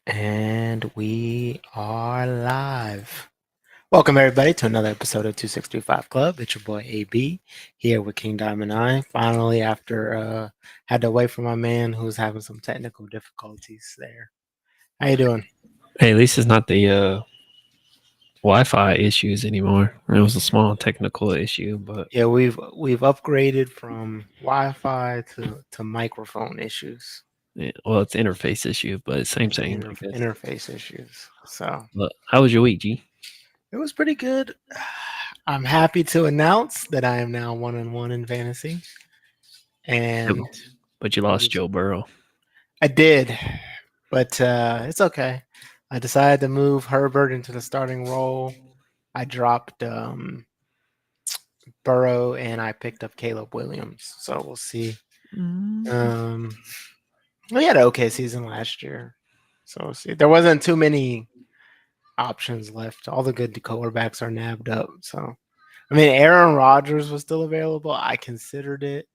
And we are live. Welcome everybody to another episode of 2635 Club. It's your boy AB here with King Diamond I. Finally, after had to wait for my man who was having some technical difficulties there. How you doing? Hey, at least it's not the Wi-Fi issues anymore. It was a small technical issue, but Yeah, we've upgraded from Wi-Fi to microphone issues. well, it's interface issue, but same, I guess. Interface issues. So But how was your week, G? it was pretty good. I'm happy to announce that I am now 1-1 in fantasy. And But you lost Joe Burrow. I did, but it's okay. I decided to move Herbert into the starting role. I dropped Burrow and I picked up Caleb Williams. So we'll see. We had an okay season last year. So we'll see. There wasn't too many options left. All the good quarterbacks are nabbed up. So, I mean, Aaron Rodgers was still available. I considered it,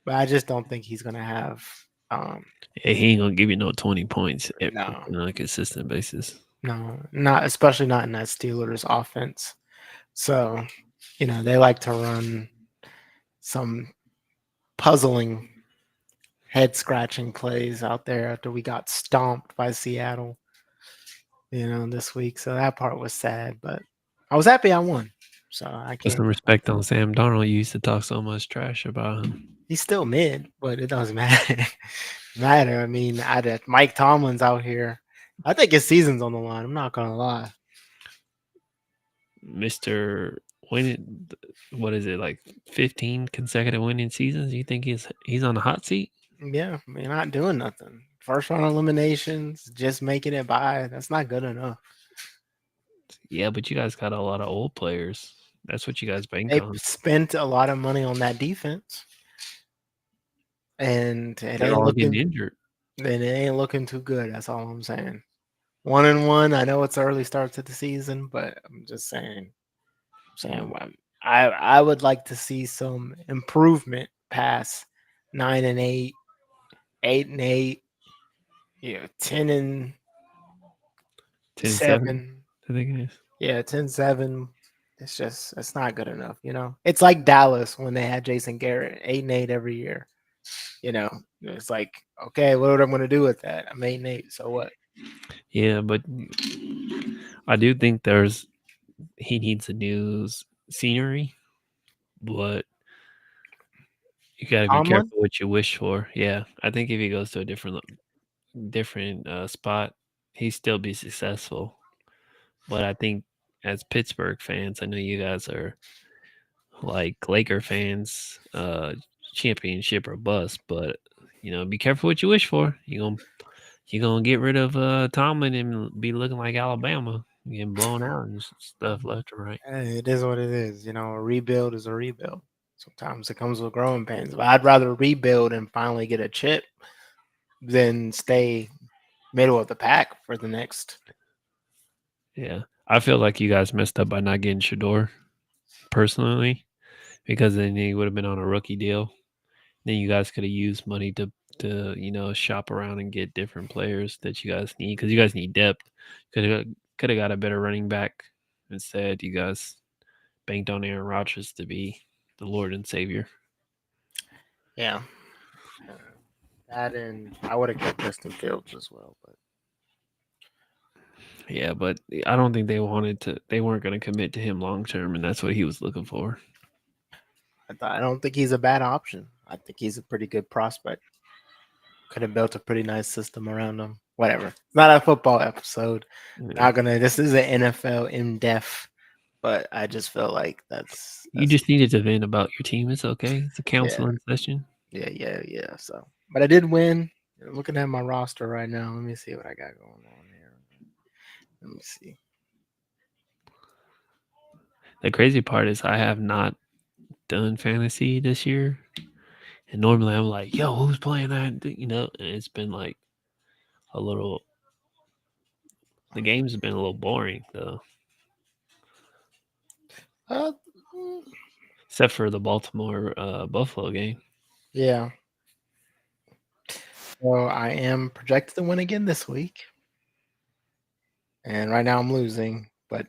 but I just don't think he's going to have. He ain't going to give you no 20 points No. on a consistent basis. No, not especially not in that Steelers offense. So, they like to run some puzzling, head scratching plays out there after we got stomped by Seattle, this week. So that part was sad, but I was happy I won. So I Put can't. some respect on Sam Darnold. You used to talk so much trash about him. He's still mid, but it doesn't matter. I mean, Mike Tomlin's out here. I think his season's on the line. I'm not gonna lie. Mr. Winning, what is it, like 15 consecutive winning seasons? You think he's on the hot seat? Yeah, you're not doing nothing. First round eliminations, just making it by. That's not good enough. Yeah, but you guys got a lot of old players. That's what you guys bank They on. spent a lot of money on that defense, and They're all getting injured. Then it ain't looking too good. That's all I'm saying. 1-1. I know it's early start to the season, but I'm just saying. I would like to see some improvement past 9-8, 8-8, 10-7. 10-7, I think it is. Yeah, 10-7. It's not good enough, It's like Dallas when they had Jason Garrett, 8-8 every year. It's like, okay, what am I going to do with that? I'm 8-8, so what? Yeah, but I do think he needs a new scenery, but You got to be Tomlin? careful what you wish for. Yeah, I think if he goes to a different spot, he still be successful. But I think as Pittsburgh fans, I know you guys are like Laker fans, championship or bust. But be careful what you wish for. You gonna get rid of Tomlin and be looking like Alabama, getting blown out and stuff left and right. Hey, it is what it is. A rebuild is a rebuild. Sometimes it comes with growing pains. But I'd rather rebuild and finally get a chip than stay middle of the pack for the next. Yeah, I feel like you guys messed up by not getting Shador personally, because then he would have been on a rookie deal. Then you guys could have used money to shop around and get different players that you guys need, because you guys need depth. Could have got a better running back. Instead, you guys banked on Aaron Rodgers to be the Lord and Savior. Yeah. That, and I would have kept Justin Fields as well, but Yeah, but I don't think they wanted to. They weren't going to commit to him long term, and that's what he was looking for. I don't think he's a bad option. I think he's a pretty good prospect. Could have built a pretty nice system around him. Whatever. It's not a football episode. Yeah. This is an NFL in depth, but I just feel like that's You just needed to vent about your team. It's okay. It's a counseling session. yeah. So, but I did win. I'm looking at my roster right now. Let me see what I got going on here. Let me see. The crazy part is I have not done fantasy this year, and normally I'm like, "Yo, who's playing that?" And it's been like a little. The games have been a little boring though, Uh, except for the Baltimore Buffalo game. yeah. So I am projected to win again this week. And right now I'm losing, but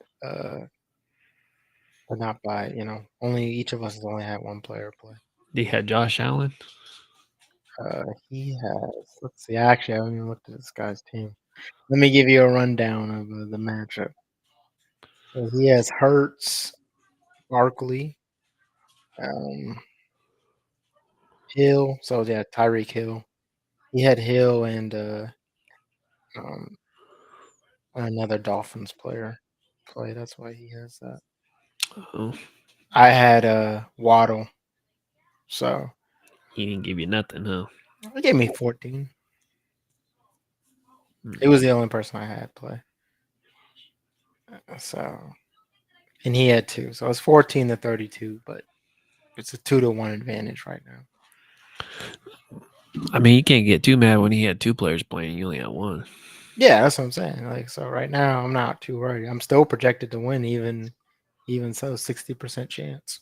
not by, only each of us has only had one player play. They had Josh Allen. He has, let's see, actually, I haven't even looked at this guy's team. Let me give you a rundown of the matchup. So he has Hurts, Barkley, Hill. So yeah, Tyreek Hill. He had Hill and um, another Dolphins player play. That's why he has that. Oh, I had Waddle. So he didn't give you nothing, huh? he gave me 14. Hmm. It was the only person I had play. So, and he had 2. So it's 14-32, but it's a 2-1 advantage right now. I mean, you can't get too mad when he had 2 players playing. You only had 1. Yeah, that's what I'm saying. Like, so right now I'm not too worried. I'm still projected to win, even so, 60% chance.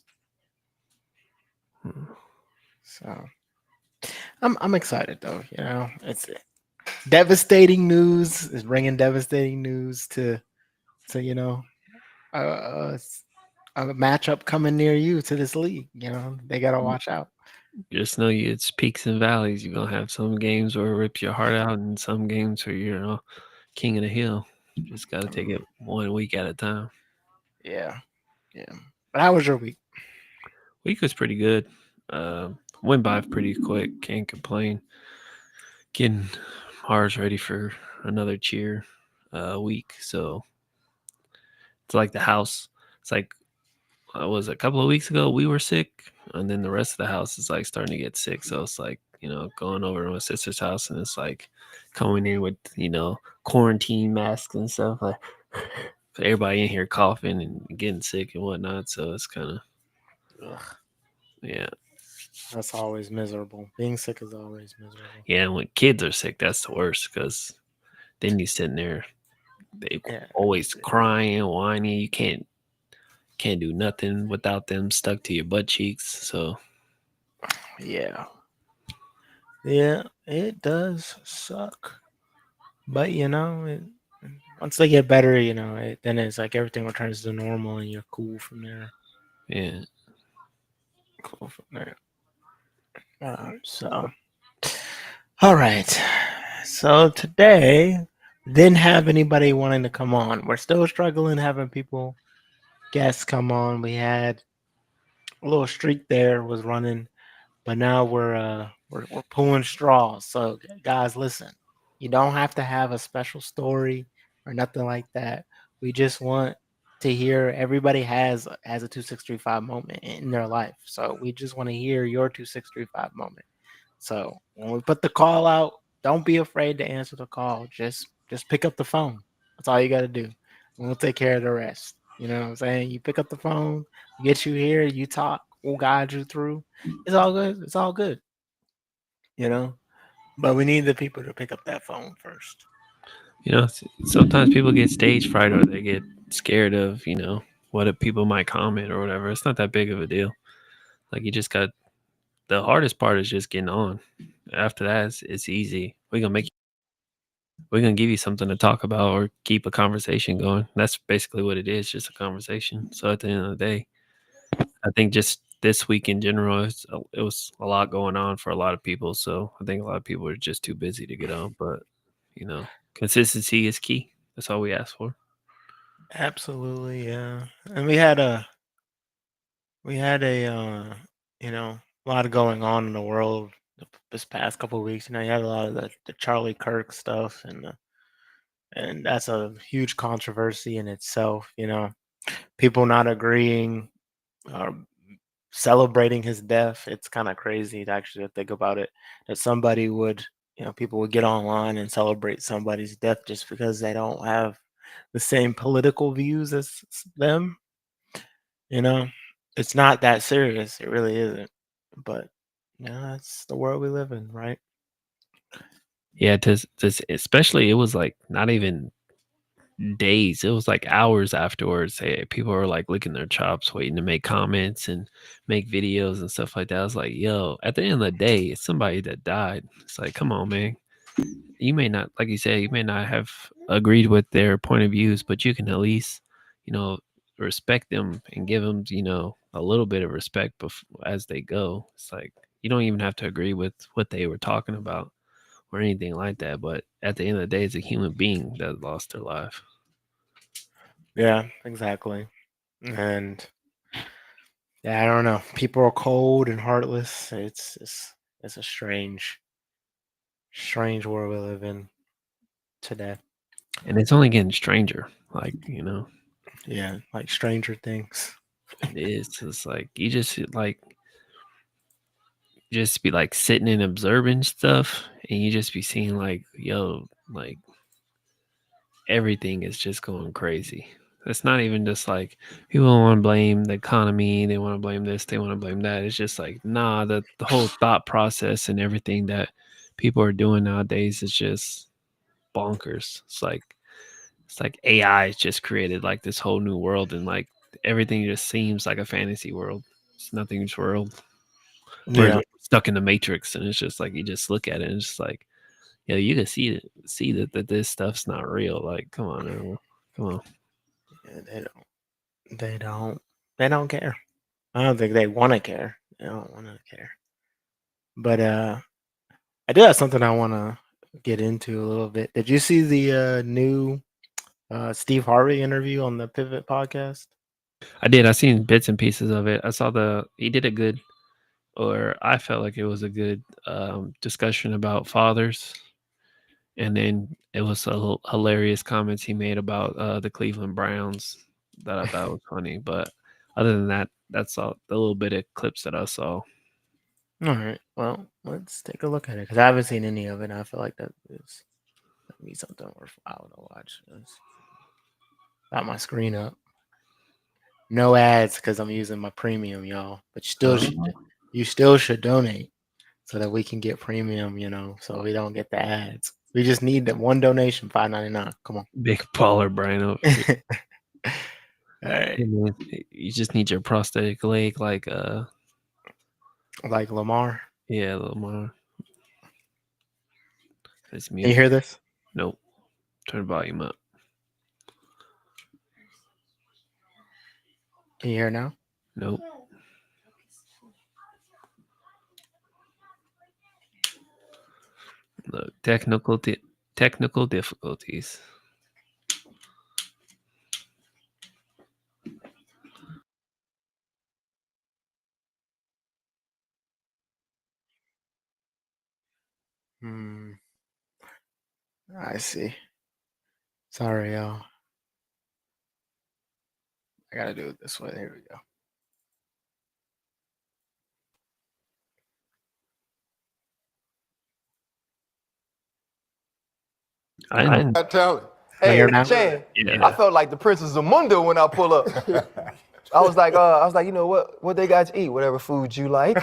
So I'm excited though. It's devastating news. It's bringing devastating news to a matchup coming near you to this league. They gotta watch out. Just know it's peaks and valleys. You're gonna have some games where it rips your heart out, and some games where you're king of the hill. Just gotta take it 1 week at a time. Yeah. But how was your week? Week was pretty good. Went by pretty quick. Can't complain. Getting ours ready for another cheer week. So it's like the house. It's like was a couple of weeks ago we were sick, and then the rest of the house is like starting to get sick. So it's like going over to my sister's house, and it's like coming in with quarantine masks and stuff. Like everybody in here coughing and getting sick and whatnot. So it's kind of yeah. That's always miserable. Being sick is always miserable. Yeah, and when kids are sick, that's the worst, because then you sitting there, they always crying, whining. You can't do nothing without them stuck to your butt cheeks. So yeah, it does suck. But once they get better, then it's like everything returns to normal, and you're cool from there. yeah. Cool from there. So, all right. So today, didn't have anybody wanting to come on. We're still struggling having guests come on. We had a little streak there was running, but now we're pulling straws. So guys, listen, you don't have to have a special story or nothing like that. We just want to hear everybody has a 2635 moment in their life. So we just want to hear your 2635 moment. So when we put the call out, don't be afraid to answer the call. Just pick up the phone. That's all you got to do. And we'll take care of the rest. You know what I'm saying? You pick up the phone, get you here, you talk, we'll guide you through. It's all good. It's all good. You know? But we need the people to pick up that phone first. You know, sometimes people get stage fright or they get scared of, what if people might comment or whatever. It's not that big of a deal. Like you just got the hardest part is just getting on. After that, it's easy. We're gonna give you something to talk about or keep a conversation going. That's basically what it is, just a conversation. So at the end of the day, I think just this week in general, it was a lot going on for a lot of people. So I think a lot of people are just too busy to get on. But consistency is key. That's all we ask for. Absolutely, yeah. And we had a a lot of going on in the world this past couple of weeks. You had a lot of the Charlie Kirk stuff and that's a huge controversy in itself. People not agreeing or celebrating his death. It's kind of crazy to actually think about it. That somebody would, people would get online and celebrate somebody's death just because they don't have the same political views as them. You know, it's not that serious. It really isn't. But yeah, that's the world we live in, right? Yeah, especially it was like not even days. It was like hours afterwards. People were like licking their chops, waiting to make comments and make videos and stuff like that. I was like, yo, at the end of the day, it's somebody that died. It's like, come on, man. You may not, like you said, you may not have agreed with their point of views, but you can at least, you know, respect them and give them, a little bit of respect as they go. It's like you don't even have to agree with what they were talking about or anything like that. But at the end of the day, it's a human being that lost their life. Yeah, exactly. And yeah, I don't know. People are cold and heartless. It's a strange world we live in today. And it's only getting stranger. Like, Yeah, like Stranger Things. it is. It's like you just be like sitting and observing stuff and you just be seeing like, yo, like everything is just going crazy. It's not even just like people want to blame the economy, they want to blame this, they want to blame that. It's just like, nah, the whole thought process and everything that people are doing nowadays is just bonkers. It's like AI has just created like this whole new world and like everything just seems like a fantasy world. It's nothing's real. We're Yeah, stuck in the matrix and it's just like you just look at it and it's just like, yeah, you can see that this stuff's not real. Like, come on now. Come on. yeah, they don't, they don't care. I don't think they want to care. They don't want to care. But I do have something I want to get into a little bit. Did you see the new Steve Harvey interview on the Pivot podcast? I did. I seen bits and pieces of it. I saw he did a good, or I felt like it was a good discussion about fathers. And then it was hilarious comments he made about the Cleveland Browns that I thought was funny. But other than that, that's all the little bit of clips that I saw. All right. Well, let's take a look at it because I haven't seen any of it. And I feel like that'd be something worthwhile to watch. Got my screen up. No ads because I'm using my premium, y'all. But you still should donate so that we can get premium. So we don't get the ads. We just need that one donation, $5.99. Come on. Big baller Brian over here. All right. Hey, man, you just need your prosthetic leg, like Like Lamar. yeah, Lamar. It's Can you music. hear this? Nope. Turn the volume up. Can you hear now? Nope. Look, technical difficulties. I see. Sorry, y'all. I gotta do it this way. There we go. I tell it. Clear Hey, now? Chan, Yeah. I felt like the Princess of Mundo when I pull up. I was like, you know what they got to eat? Whatever food you like.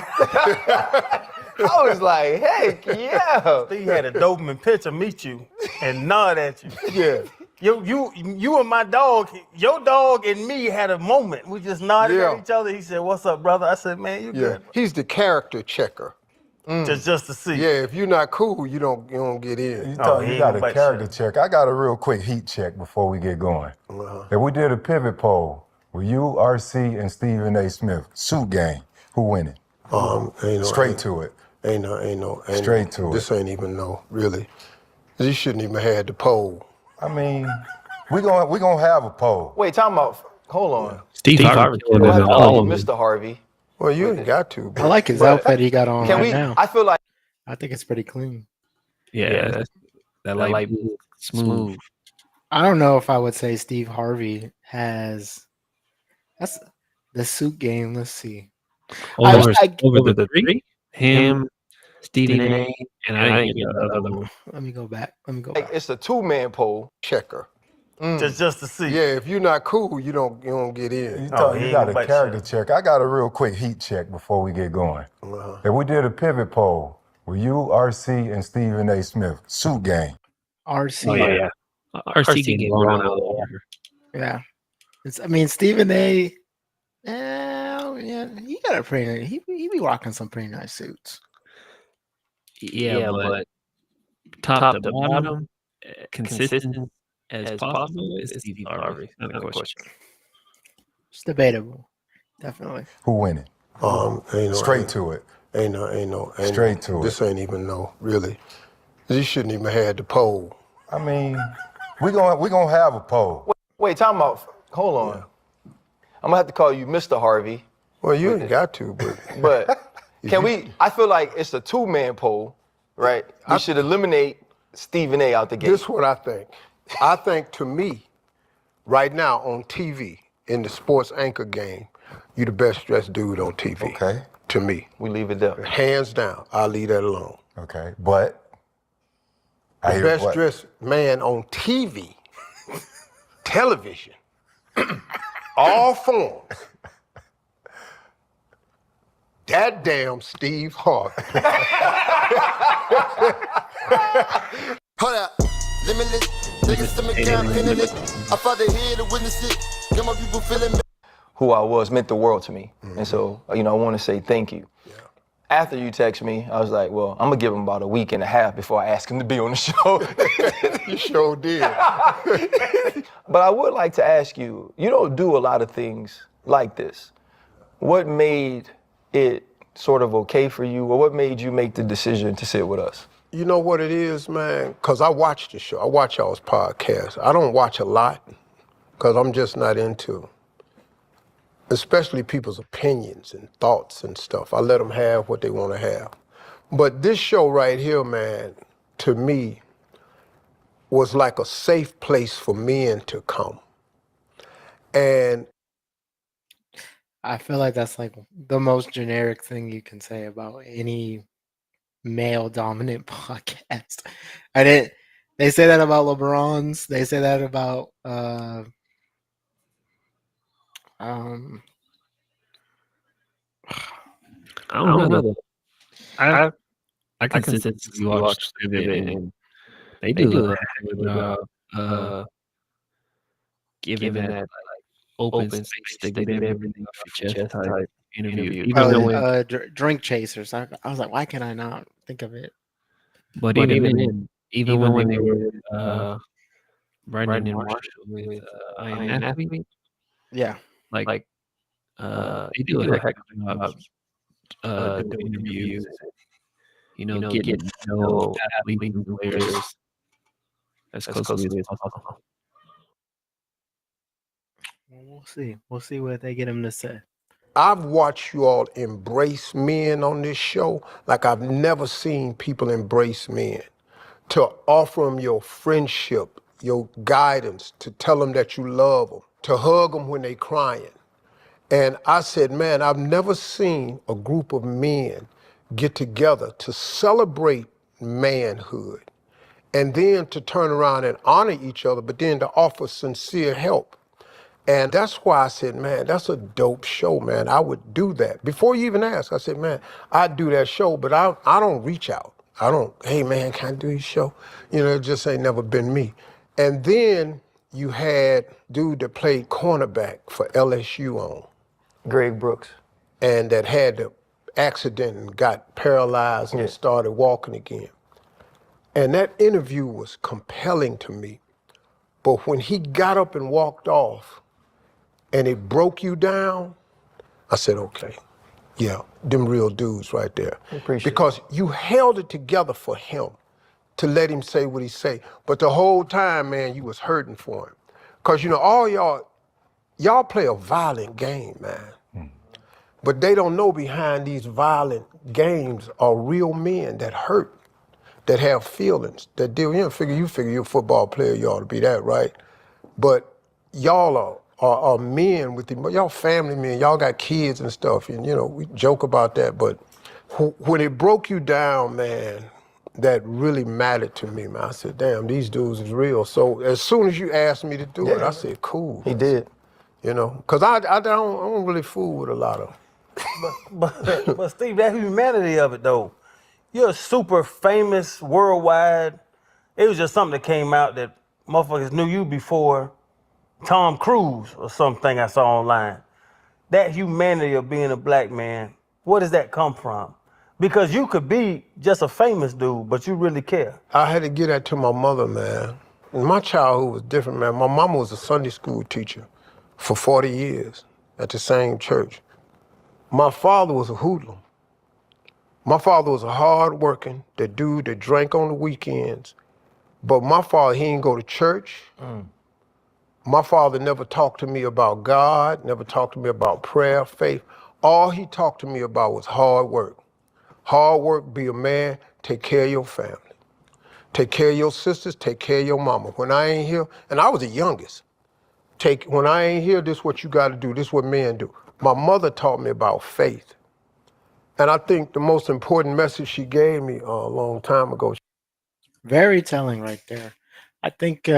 I was like, heck yeah. He had a Doberman picture meet you and nod at you. Yeah. You and my dog, your dog and me had a moment. We just nodded Yeah. at each other. He said, "What's up, brother?" I said, "Man, you Yeah. good?" He's the character checker. Just to see. Yeah, if you're not cool, you don't get in. Oh, Oh, he you got ain't a but character shit. check. I got a real quick heat check before we get going. Uh-huh. If we did a pivot poll with you, RC, and Stephen A. Smith, suit game, who winning? Ain't no, Straight to it. Ain't no. Straight to it. This ain't even no, really. You shouldn't even had the poll. I mean, we gonna have a poll. Wait, time out. Hold on. Steve Harvey We'll killing have it to all call you of them. Mr. Harvey. Well, you ain't got to. I like his But- outfit he got on Can right we? now. I feel like I think it's pretty clean. Yeah, that light blue, smooth. I don't know if I would say Steve Harvey has. That's the suit game. Let's see. Over, I- over the three, him, Stephen A, and I ain't get the other one. Let me go back. it's a two-man poll. Checker. Just to see. Yeah, if you're not cool, you don't get in. Oh, You he got ain't a but character shit. check. I got a real quick heat check before we get going. Uh-huh. If we did a pivot poll with you, RC, and Stephen A. Smith, suit game. RC. Oh yeah, RC getting blown out of the water. Yeah. I mean, Stephen A. Yeah, he got a pretty. He be rocking some pretty nice suits. Yeah, but top to bottom, consistent as possible is Steve Harvey. No question. It's debatable. Definitely. Who winning? Ain't no. Straight to it. Ain't no. Straight to it. This ain't even no, really. You shouldn't even had the poll. I mean, we gonna have a poll. Wait, time out. Hold on. I'm gonna have to call you Mr. Harvey. Well, you ain't got to, but But can we? I feel like it's a two-man poll, right? We should eliminate Stephen A. out the gate. this is what I think. I think to me, right now on TV, in the sports anchor game, you the best dressed dude on TV. Okay. To me. We leave it there. Hands down. I'll leave that alone. Okay, but I The hear best what? dressed man on TV, television, all forms. That damn Steve Harvey. Hold up. Limitless. Niggas to me down, penniless. I fought the head to witness it. Get my people feeling Who I was meant the world to me. And so, I want to say thank you. After you text me, I was like, well, I'm gonna give him about a week and a half before I ask him to be on the show. You sure did. But I would like to ask you, you don't do a lot of things like this. What made it sort of okay for you, or what made you make the decision to sit with us? You know what it is, man? Because I watch the show. I watch y'all's podcast. I don't watch a lot because I'm just not into, especially people's opinions and thoughts and stuff. I let them have what they want to have. But this show right here, man, to me, was like a safe place for men to come. And I feel like that's like the most generic thing you can say about any male dominant podcast. They say that about LeBron's. They say that about I don't know. I consistently watch it, and they do a good job giving that like open space to get everything off your chest type interview. Even though drink chasers. I was like, why can I not think of it? But even when they were Brandon and Marshall with I Am Athlete, Yeah. like they do a heck of a job doing interviews. Getting to know athletes and players as closely as possible. We'll see. We'll see what they get him to say. I've watched you all embrace men on this show like I've never seen people embrace men. to offer them your friendship, your guidance, to tell them that you love them, to hug them when they crying. And I said, man, I've never seen a group of men get together to celebrate manhood and then to turn around and honor each other, but then to offer sincere help. And that's why I said, man, that's a dope show, man. I would do that. Before you even ask, I said, man, I'd do that show, but I don't reach out. I don't, hey, man, can I do your show? You know, it just ain't never been me. And then you had dude that played cornerback for LSU on, Greg Brooks. and that had the accident and got paralyzed and started walking again. And that interview was compelling to me. But when he got up and walked off and it broke you down, I said, okay, yeah, them real dudes right there. Appreciate it. Because you held it together for him to let him say what he say. But the whole time, man, you was hurting for him. Because, you know, all y'all play a violent game, man. But they don't know behind these violent games are real men that hurt, that have feelings, that deal. You figure you're a football player, you ought to be that, right? But y'all are men with y'all family men, y'all got kids and stuff, and you know, we joke about that, but when it broke you down, man, that really mattered to me, man. I said, damn, these dudes is real. So as soon as you asked me to do it, I said, cool. He did. You know, because I don't really fool with a lot of. But Steve, that humanity of it though, you're super famous worldwide. It was just something that came out that motherfuckers knew you before Tom Cruise or something I saw online. That humanity of being a black man, where does that come from? Because you could be just a famous dude, but you really care. I had to get that to my mother, man. My childhood was different, man. My mama was a Sunday school teacher for 40 years at the same church. My father was a hoodlum. My father was a hard-working, the dude that drank on the weekends. But my father, he didn't go to church. My father never talked to me about God, never talked to me about prayer, faith. All he talked to me about was hard work. Hard work, be a man, take care of your family. Take care of your sisters, take care of your mama. When I ain't here, and I was the youngest, when I ain't here, this is what you gotta do, this is what men do. My mother taught me about faith. And I think the most important message she gave me a long time ago. Very telling right there. I think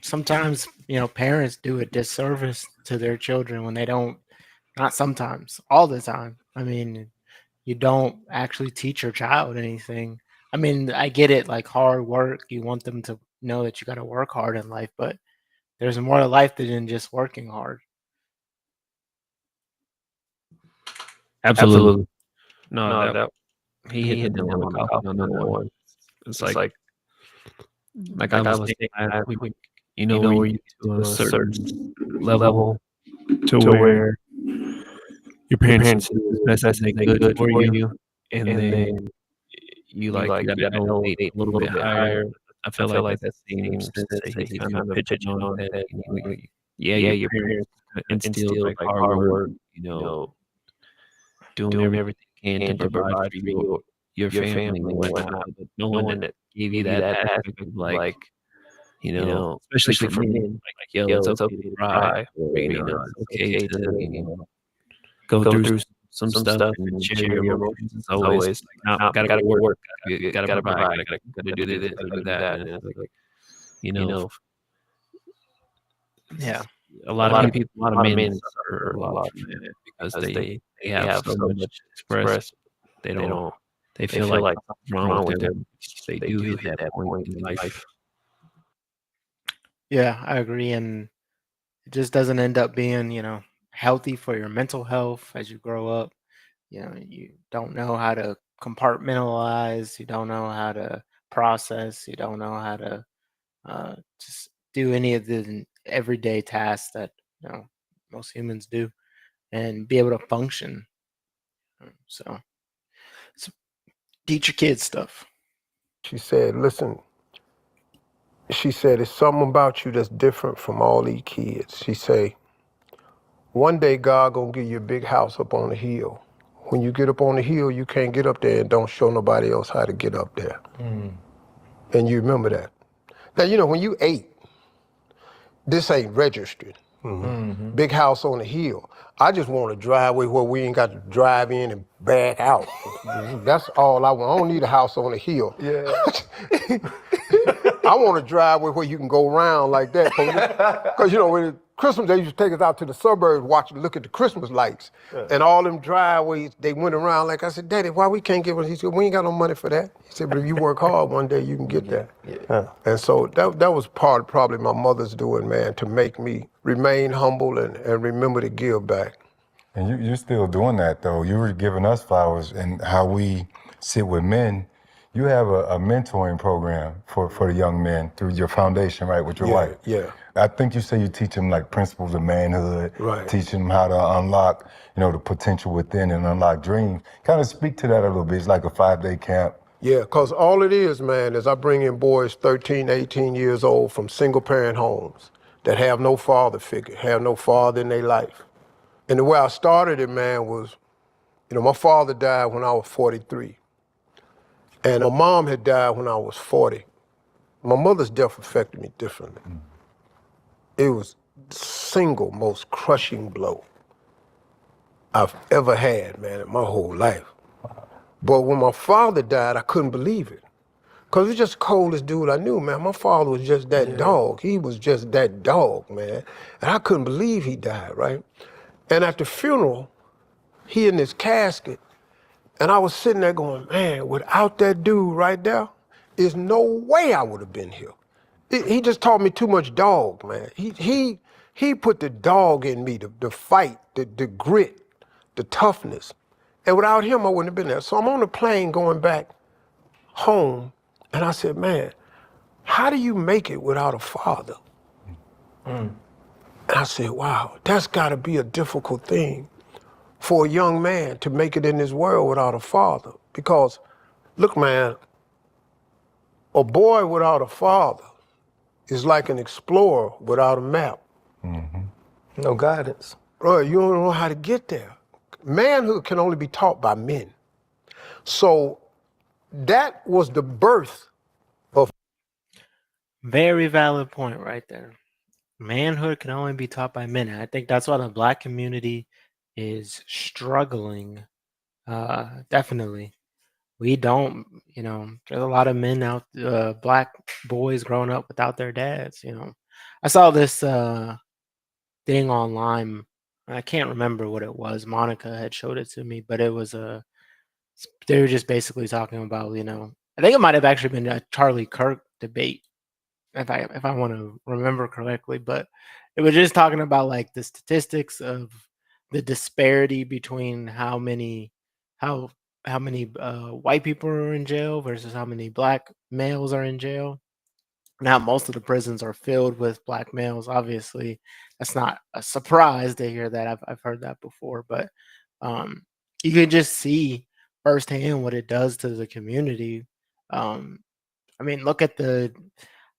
sometimes, you know, parents do a disservice to their children when they don't, not sometimes, all the time. I mean, you don't actually teach your child anything. I mean, I get it, like hard work, you want them to know that you got to work hard in life, but there's more to life than just working hard. Absolutely. No, that he hit the nail on the coffin on that one. It's like I was saying last week, you know, where you get to a certain level to where your parents do the best as they could for you, and then you gotta elevate a little bit higher. I feel like that same sense that he's kind of pitching on that. Yeah, your parents instilled like hard work, you know, doing everything you can to provide for your family and whatnot, but no one that gave you that aspect of like, you know, especially for me, like yo, it's okay to cry, or, you know, it's okay to, you know, go through some stuff and share your emotions. It's always like, no, gotta work, gotta provide, gotta do this, gotta do that, and it's like, you know, Yeah. a lot of men suffer a lot from it because they have so much expressed. They feel like something's wrong with them. They do hit that point in life. Yeah, I agree. And it just doesn't end up being, you know, healthy for your mental health as you grow up. You know, you don't know how to compartmentalize, you don't know how to process, you don't know how to just do any of the everyday tasks that, you know, most humans do and be able to function. So teach your kids stuff. She said, listen, she said, it's something about you that's different from all these kids. She say, one day God gonna give you a big house up on the hill. When you get up on the hill, you can't get up there and don't show nobody else how to get up there. And you remember that. Now, you know, when you 8, this ain't registered. Big house on the hill. I just want a driveway where we ain't got to drive in and back out. That's all I want. I don't need a house on the hill. Yeah. I want a driveway where you can go around like that. Because, you know, when Christmas, they used to take us out to the suburbs, look at the Christmas lights. And all them driveways, they went around like, I said, Daddy, why we can't get one? He said, we ain't got no money for that. He said, but if you work hard, one day you can get that. Yeah. And so that was probably my mother's doing, man, to make me remain humble and remember to give back. And you're still doing that, though. You were giving us flowers and how we sit with men. You have a mentoring program for the young men through your foundation, right, with your wife. Yeah. I think you say you teach them like principles of manhood, Right. teach them how to unlock, you know, the potential within and unlock dreams. Kind of speak to that a little bit. It's like a 5-day camp. Yeah, because all it is, man, is I bring in boys 13, 18 years old from single-parent homes that have no father figure, have no father in their life. And the way I started it, man, was, you know, my father died when I was 43. And my mom had died when I was 40. My mother's death affected me differently. It was the single most crushing blow I've ever had, man, in my whole life. But when my father died, I couldn't believe it. Because he was just the coldest dude I knew, man. My father was just that dog. He was just that dog, man. And I couldn't believe he died, right? And at the funeral, he in this casket, and I was sitting there going, man, without that dude right there, there's no way I would have been here. He just taught me too much dog, man. He put the dog in me, the fight, the grit, the toughness. And without him, I wouldn't have been there. So I'm on the plane going back home, and I said, man, how do you make it without a father? And I said, wow, that's gotta be a difficult thing for a young man to make it in this world without a father. Because, look, man, a boy without a father is like an explorer without a map. No guidance. Bro, you don't know how to get there. Manhood can only be taught by men. So that was the birth of. Very valid point right there. Manhood can only be taught by men. And I think that's why the Black community is struggling. Definitely. We don't, you know, there's a lot of men out, Black boys growing up without their dads, you know. I saw this thing online. I can't remember what it was. Monica had showed it to me, but it was they were just basically talking about, you know, I think it might have actually been a Charlie Kirk debate, if I want to remember correctly, but it was just talking about like the statistics of the disparity between how many white people are in jail versus how many Black males are in jail. Now, most of the prisons are filled with Black males. Obviously, that's not a surprise to hear that. I've heard that before, but you can just see firsthand what it does to the community. I mean, look at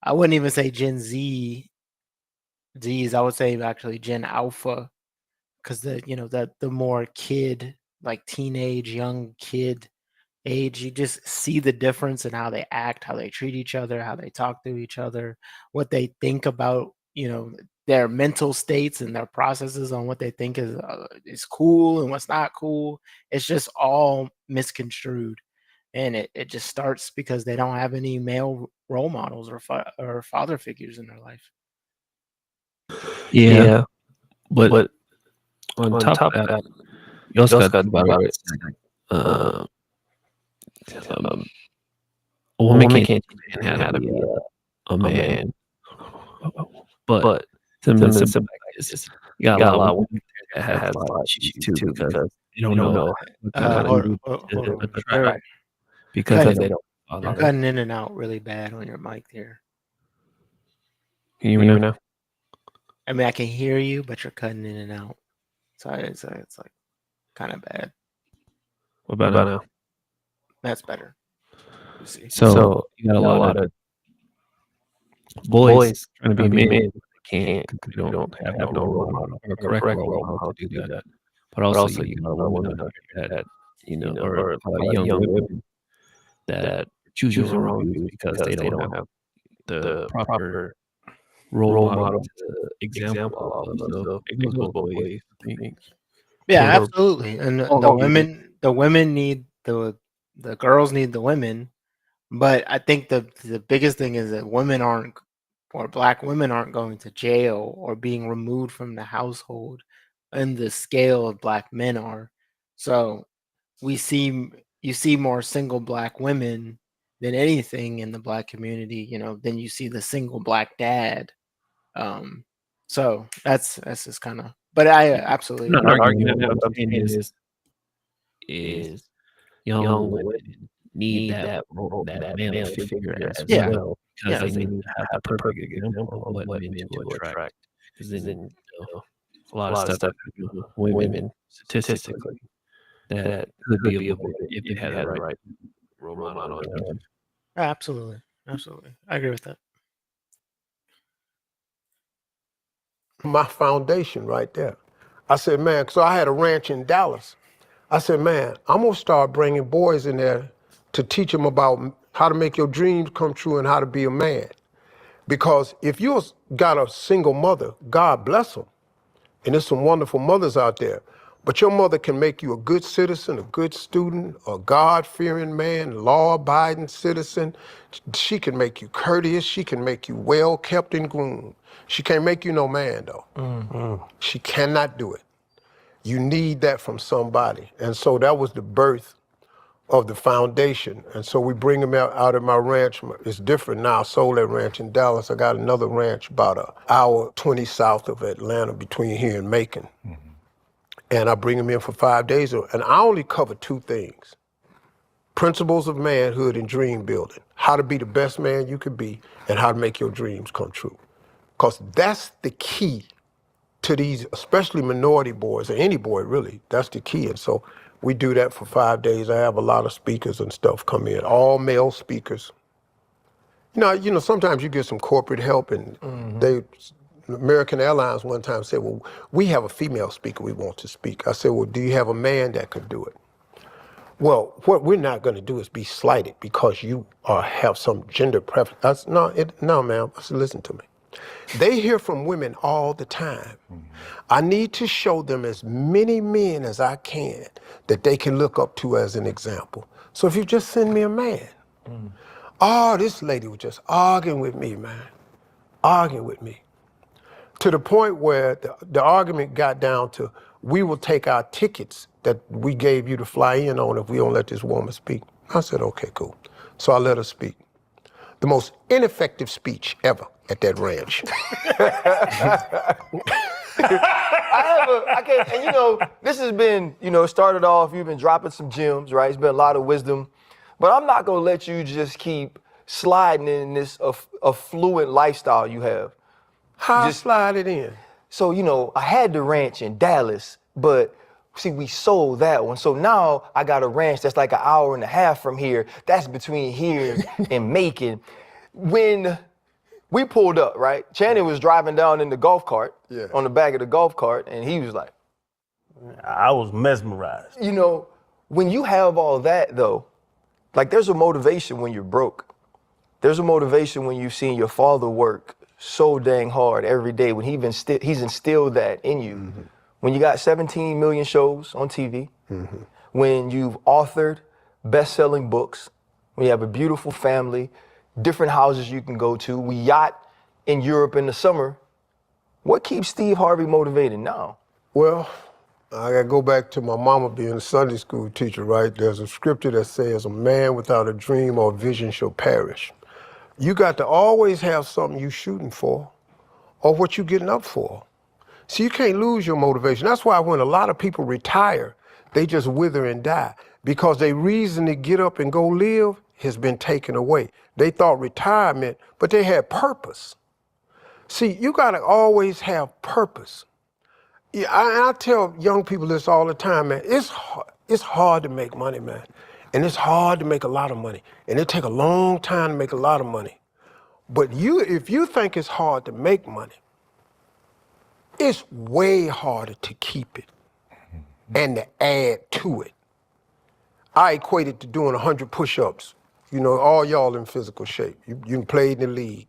I wouldn't even say Gen Z's. I would say actually Gen Alpha, because the more kid, like teenage, young kid age, you just see the difference in how they act, how they treat each other, how they talk to each other, what they think about, you know, their mental states and their processes on what they think is cool and what's not cool. It's just all misconstrued, and it just starts because they don't have any male role models or father figures in their life. Yeah. But on top of that, you also got to think about a woman can't teach a man how to be a man. But to simple is you got a lot of women that have a lot of issues too, because they don't know because they don't. You're cutting in and out really bad on your mic here. Can you hear me now? I mean, I can hear you, but you're cutting in and out. So it's like kind of bad. What about now? That's better. Let's see. So you got a lot of boys trying to be men. Can't because they don't have no role model or correct role model to do that. But also you got a woman that you know, or young women that choosing the wrong youth because they don't have the proper role model to example of. So it goes both ways. I think. Yeah, Can't- absolutely. And Oh, the yeah. women need the girls need the women, but I think the biggest thing is that women aren't, or black women aren't going to jail or being removed from the household in the scale of black men are. So you see more single black women than anything in the black community, than you see the single black dad. So that's just kind of, but I absolutely I'm not agree. arguing that. What I'm saying is young women need that role, that male figure as Yeah. well, because Yeah. they need to have the perfect example of what men to attract. Because then a lot of stuff women statistically that could be avoided if they had the right role model. Absolutely. I agree with that. My foundation right there. I said, man, so I had a ranch in Dallas. I said, man, I'm gonna start bringing boys in there to teach them about how to make your dreams come true and how to be a man. Because if you got a single mother, God bless them. And there's some wonderful mothers out there. But your mother can make you a good citizen, a good student, a God-fearing man, law-abiding citizen. She can make you courteous. She can make you well-kept and groomed. She can't make you no man, though. She cannot do it. You need that from somebody. And so that was the birth of the foundation. And so we bring them out of my ranch. It's different now. I sold that ranch in Dallas. I got another ranch about an hour 20 south of Atlanta between here and Macon. And I bring them in for 5 days. And I only cover 2 things: principles of manhood and dream building, how to be the best man you could be, and how to make your dreams come true. Because that's the key to these, especially minority boys, or any boy really, that's the key. And so we do that for 5 days. I have a lot of speakers and stuff come in, all male speakers. Sometimes you get some corporate help, and American Airlines one time said, well, we have a female speaker we want to speak. I said, well, do you have a man that could do it? Well, what we're not going to do is be slighted because you have some gender preference. I said, no, ma'am. I said, listen to me. They hear from women all the time. I need to show them as many men as I can that they can look up to as an example. So if you just send me a man. This lady was just arguing with me, man. Arguing with me. To the point where the argument got down to, we will take our tickets that we gave you to fly in on if we don't let this woman speak. I said, okay, cool. So I let her speak. The most ineffective speech ever at that ranch. This has been, started off, you've been dropping some gems, right? It's been a lot of wisdom. But I'm not gonna let you just keep sliding in this affluent lifestyle you have. How Just- slide it in? So, I had the ranch in Dallas, but see, we sold that one. So now I got a ranch that's like an hour and a half from here. That's between here and Macon. When we pulled up, right? Channing was driving down in the golf cart, on the back of the golf cart, and he was like, I was mesmerized. when you have all that though, like there's a motivation when you're broke. There's a motivation when you've seen your father work so dang hard every day, when he's instilled that in you. When you got 17 million shows on TV, when you've authored best-selling books, when you have a beautiful family, different houses you can go to, we yacht in Europe in the summer, what keeps Steve Harvey motivated now? Well, I gotta go back to my mama being a Sunday school teacher, right? There's a scripture that says, a man without a dream or vision shall perish. You got to always have something you shooting for or what you getting up for. So you can't lose your motivation. That's why when a lot of people retire, they just wither and die, because their reason to get up and go live has been taken away. They thought retirement, but they had purpose. See, you gotta always have purpose. Yeah, I tell young people this all the time, man. It's hard to make money, man. And it's hard to make a lot of money. And it take a long time to make a lot of money. But if you think it's hard to make money, it's way harder to keep it and to add to it. I equate it to doing 100 push-ups You know, all y'all in physical shape. You played in the league.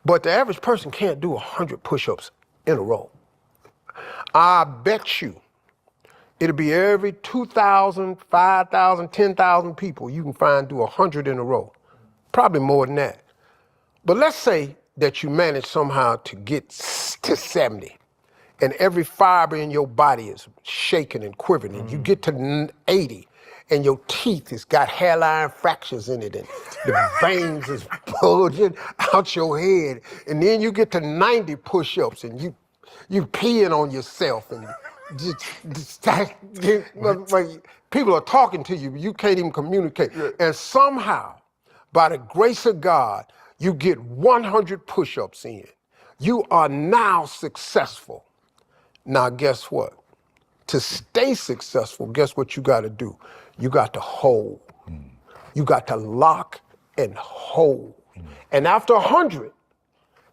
But the average person can't do 100 push-ups in a row. I bet you it'll be every 2,000, 5,000, 10,000 people you can find do 100 in a row. Probably more than that. But let's say that you manage somehow to get to 70 and every fiber in your body is shaking and quivering and you get to 80 and your teeth has got hairline fractures in it and the veins is bulging out your head. And then you get to 90 push-ups and you peeing on yourself and people are talking to you, but you can't even communicate. And somehow, by the grace of God, you get 100 push-ups in. You are now successful. Now, guess what? To stay successful, guess what you got to do? You got to hold. You got to lock and hold. And after 100,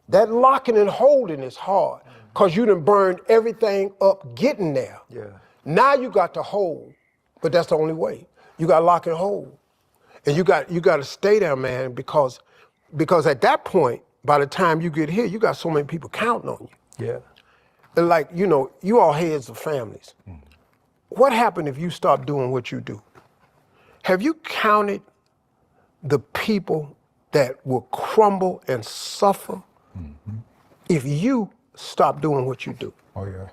that locking and holding is hard because you done burned everything up getting there. Yeah. Now you got to hold, but that's the only way. You got to lock and hold. And you got to stay there, man, because at that point, by the time you get here, you got so many people counting on you. Yeah. And like, you know, you all heads of families. What happened if you stop doing what you do? Have you counted the people that will crumble and suffer if you stop doing what you do? Oh, yeah.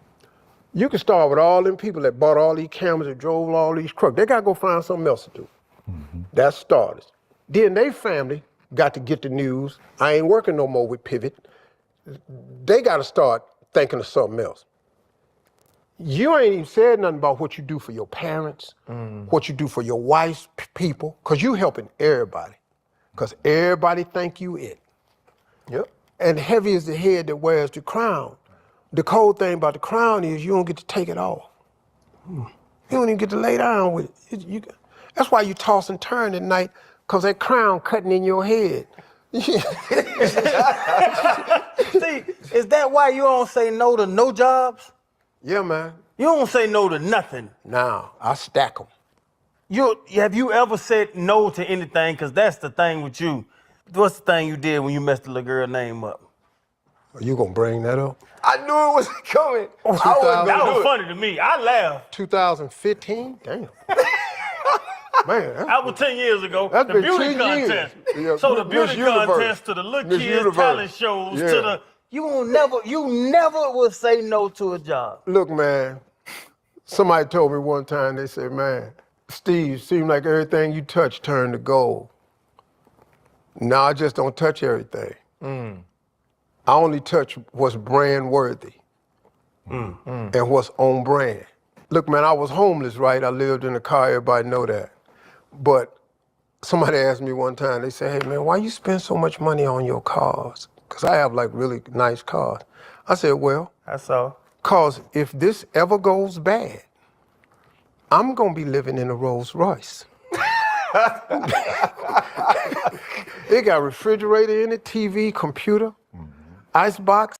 You can start with all them people that bought all these cameras and drove all these trucks. They got to go find something else to do. That's starters. Then they family got to get the news. I ain't working no more with Pivot. They got to start thinking of something else. You ain't even said nothing about what you do for your parents, what you do for your wife's people, because you helping everybody. Because everybody think you it. Yep. And heavy is the head that wears the crown. The cold thing about the crown is you don't get to take it off. You don't even get to lay down with it. That's why you toss and turn at night, because that crown cutting in your head. See, is that why you don't say no to no jobs? Yeah, man. You don't say no to nothing. Now, I stack them. Have you ever said no to anything? Because that's the thing with you. What's the thing you did when you messed the little girl name up? Are you going to bring that up? I knew it was coming. I wasn't That gonna was do it. funny to me. I laughed. 2015? Damn. Man, That was 10 years ago. That's The been beauty 10 years. contest. Yeah, So the Miss beauty Universe. contest to the little Miss kids Universe. talent shows Yeah. to the you never will say no to a job. Look, man, somebody told me one time, they said, man, Steve, seemed like everything you touch turned to gold. No, I just don't touch everything. I only touch what's brand worthy and what's on brand. Look, man, I was homeless, right? I lived in a car, everybody know that. But somebody asked me one time, they said, hey, man, why you spend so much money on your cars? Because I have like really nice cars. I said, well, That's all. because if this ever goes bad, I'm going to be living in a Rolls Royce. It got refrigerator in it, TV, computer, icebox.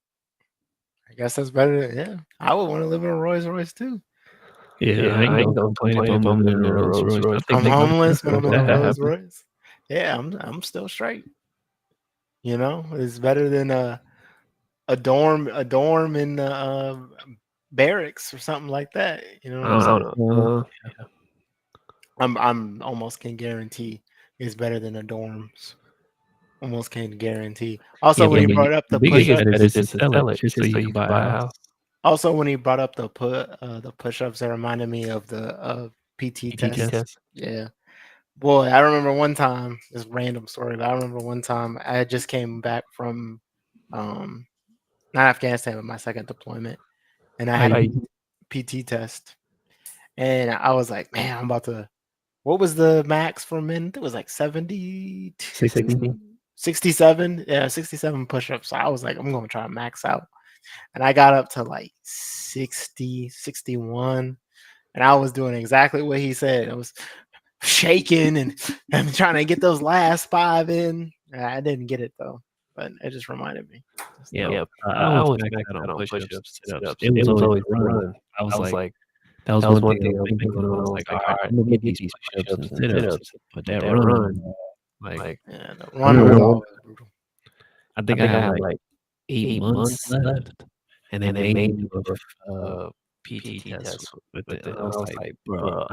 I guess that's better. Yeah, I would want to live in a Rolls Royce too. Yeah, I ain't gonna complain if I'm living in a Rolls Royce. I think I'm they gonna homeless, but make I'm in a that Rolls happen. Royce. Yeah, I'm still straight. You know, it's better than a dorm in the barracks or something like that. You know what I'm I saying? don't know. I'm almost can guarantee it's better than a dorms. Almost can guarantee. Also, Yeah, when but he brought up the biggest push-ups, bet is to sell it just so you can buy a house. also when he brought up the push-ups, it reminded me of the PT test. Yeah, boy, I remember one time. This random story, but I remember one time I had just came back from not Afghanistan, but my second deployment, and I had a PT test, and I was like, man, I'm about to. What was the max for men? It was like 70, 67. Yeah, 67 push-ups. So I was like, I'm going to try to max out. And I got up to like 60, 61. And I was doing exactly what he said. I was shaking and trying to get those last 5 in. I didn't get it though, but it just reminded me. Yeah. I was back out on push-ups, sit-ups. It was always run. I was like, That was one thing I was thinking when I was like, all right, I'm gonna get these push-ups and sit-ups, but that run, like, Yeah, the run was always brutal. I think I had like 8 months left, and they made me do a PT test with it. And I was like, bro,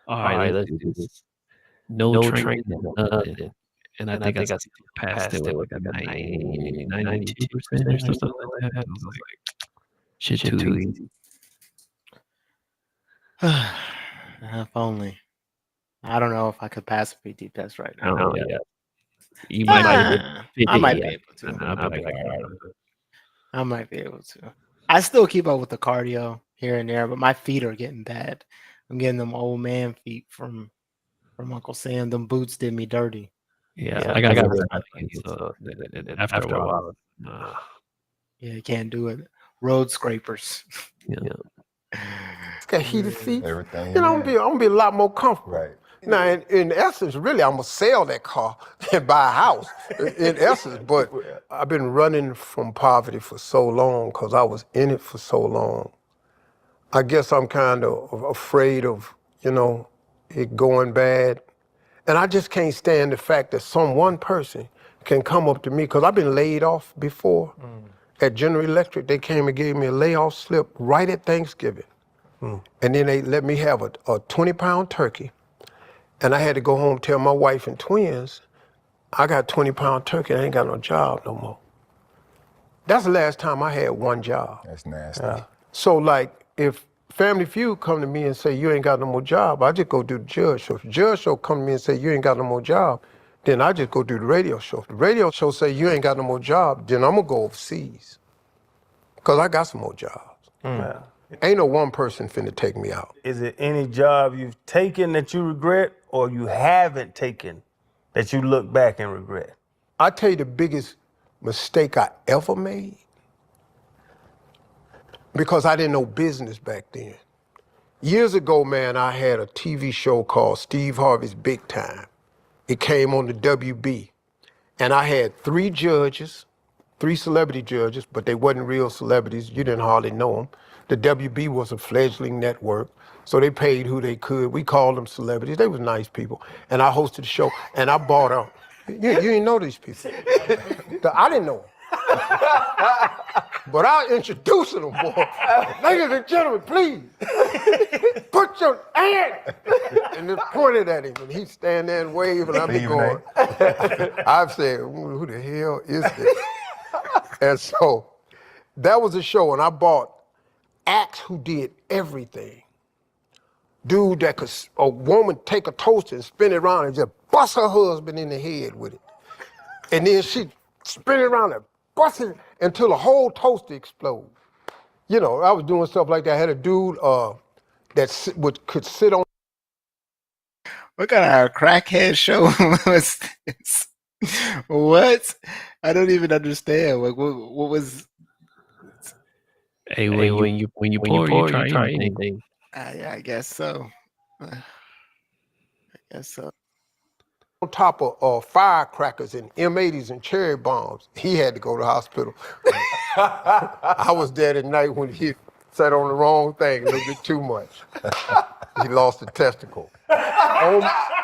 all right, let's do this. No training, nothing. And I think I passed it with like a 92% or something like that. I was like, shit too easy. If only. I don't know if I could pass a PT test right now. Oh, yeah. You might I might be able to. I'll be like, all right. I might be able to. I still keep up with the cardio here and there, but my feet are getting bad. I'm getting them old man feet from Uncle Sam. Them boots did me dirty. Yeah, I got rid of my feet, so after a while. Yeah, you can't do it. Road scrapers. Yeah. It's got heated seats. Everything. You know, I'm gonna be a lot more comfortable. Right. Now, in essence, really, I'm gonna sell that car and buy a house. In essence, but I've been running from poverty for so long because I was in it for so long. I guess I'm kind of afraid of, it going bad, and I just can't stand the fact that some one person can come up to me because I've been laid off before. At General Electric, they came and gave me a layoff slip right at Thanksgiving. And then they let me have a 20-pound turkey. And I had to go home and tell my wife and twins, I got 20-pound turkey, I ain't got no job no more. That's the last time I had one job. That's nasty. So like, if Family Feud come to me and say, you ain't got no more job, I just go do the judge show. If the judge show come to me and say, you ain't got no more job, then I just go do the radio show. If the radio show say, you ain't got no more job, then I'm gonna go overseas. Because I got some more jobs. Ain't no one person finna take me out. Is it any job you've taken that you regret or you haven't taken that you look back and regret? I tell you the biggest mistake I ever made, because I didn't know business back then. Years ago, man, I had a TV show called Steve Harvey's Big Time. It came on the WB. And I had 3 judges, 3 celebrity judges, but they wasn't real celebrities. You didn't hardly know them. The WB was a fledgling network, so they paid who they could. We called them celebrities. They was nice people. And I hosted the show, and I bought them. You didn't know these people. I didn't know them. But I introduced them, boy. Ladies and gentlemen, please, put your hand. And just pointed at him, and he'd stand there and wave, and I'd be going. I've said, who the hell is this? And so that was a show, and I bought acts who did everything. Dude that could, a woman take a toaster and spin it around and just bust her husband in the head with it. And then she spin it around and bust it until the whole toaster explodes. You know, I was doing stuff like that. I had a dude that could sit on. What kind of a crackhead show was this? What? I don't even understand. Like, what was? Hey, when you pour, you try anything. I guess so. I guess so. On top of firecrackers and M80s and cherry bombs. He had to go to the hospital. I was there at night when he sat on the wrong thing a little bit too much. He lost a testicle.